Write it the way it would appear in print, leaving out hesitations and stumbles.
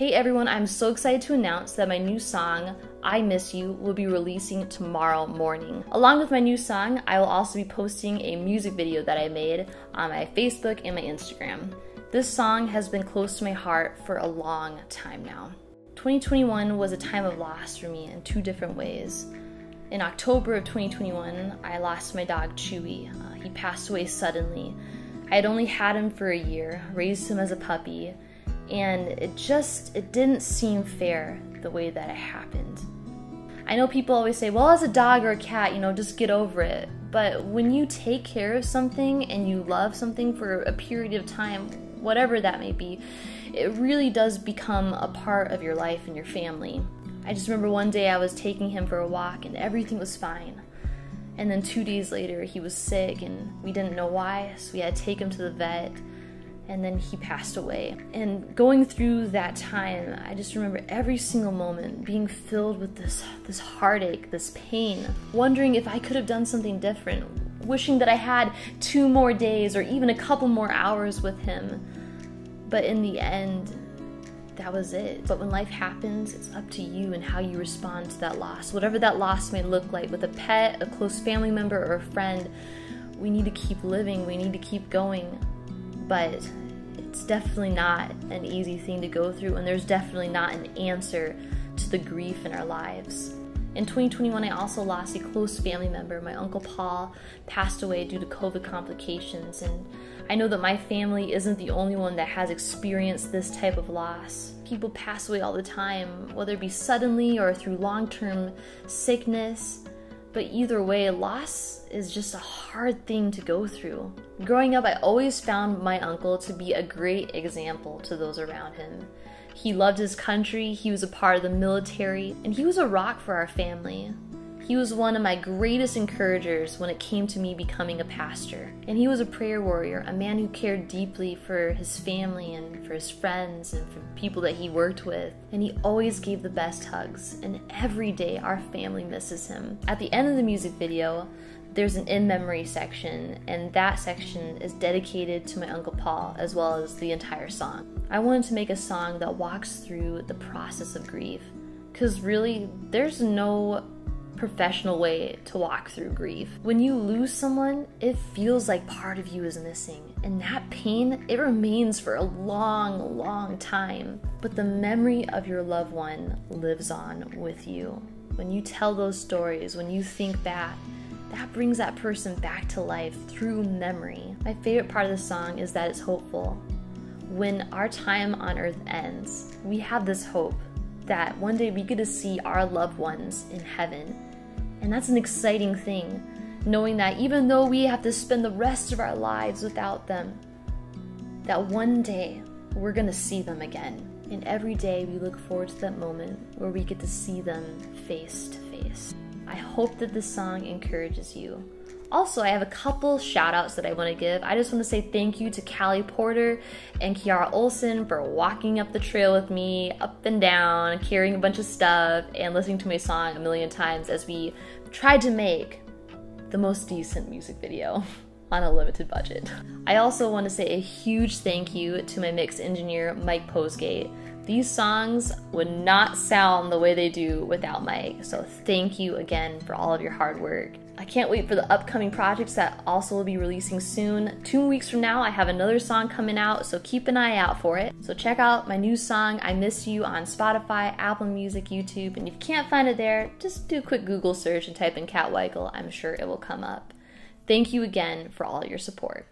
Hey everyone, I'm so excited to announce that my new song, I Miss You, will be releasing tomorrow morning. Along with my new song, I will also be posting a music video that I made on my Facebook and my Instagram. This song has been close to my heart for a long time now. 2021 was a time of loss for me in two different ways. In October of 2021, I lost my dog Chewy. He passed away suddenly. I had only had him for a year, raised him as a puppy, and it didn't seem fair the way that it happened. I know people always say, well, as a dog or a cat, just get over it. But when you take care of something and you love something for a period of time, whatever that may be, it really does become a part of your life and your family. I just remember one day I was taking him for a walk and everything was fine. And then 2 days later, he was sick and we didn't know why, so we had to take him to the vet. And then he passed away. And going through that time, I just remember every single moment being filled with this heartache, this pain, wondering if I could have done something different, wishing that I had 2 more days or even a couple more hours with him. But in the end, that was it. But when life happens, it's up to you and how you respond to that loss. Whatever that loss may look like, with a pet, a close family member, or a friend, we need to keep living, we need to keep going. But it's definitely not an easy thing to go through, and there's definitely not an answer to the grief in our lives. In 2021, I also lost a close family member. My Uncle Paul passed away due to COVID complications, and I know that my family isn't the only one that has experienced this type of loss. People pass away all the time, whether it be suddenly or through long-term sickness. But either way, loss is just a hard thing to go through. Growing up, I always found my uncle to be a great example to those around him. He loved his country, he was a part of the military, and he was a rock for our family. He was one of my greatest encouragers when it came to me becoming a pastor. And he was a prayer warrior, a man who cared deeply for his family and for his friends and for people that he worked with. And he always gave the best hugs, and every day our family misses him. At the end of the music video, there's an in-memory section, and that section is dedicated to my Uncle Paul, as well as the entire song. I wanted to make a song that walks through the process of grief, because really, there's no professional way to walk through grief. When you lose someone, it feels like part of you is missing, and that pain, it remains for a long, long time. But the memory of your loved one lives on with you. When you tell those stories, when you think back, that brings that person back to life through memory. My favorite part of the song is that it's hopeful. When our time on earth ends, we have this hope that one day we get to see our loved ones in heaven. And that's an exciting thing, knowing that even though we have to spend the rest of our lives without them, that one day we're gonna see them again. And every day we look forward to that moment where we get to see them face to face. I hope that this song encourages you. Also, I have a couple shout outs that I want to give. I just want to say thank you to Callie Porter and Kiara Olson for walking up the trail with me, up and down, carrying a bunch of stuff, and listening to my song a million times as we tried to make the most decent music video on a limited budget. I also want to say a huge thank you to my mix engineer, Mike Posgate. These songs would not sound the way they do without Mike, so thank you again for all of your hard work. I can't wait for the upcoming projects that also will be releasing soon. 2 weeks from now, I have another song coming out, so keep an eye out for it. So check out my new song, I Miss You, on Spotify, Apple Music, YouTube, and if you can't find it there, just do a quick Google search and type in Kat Weichel. I'm sure it will come up. Thank you again for all your support.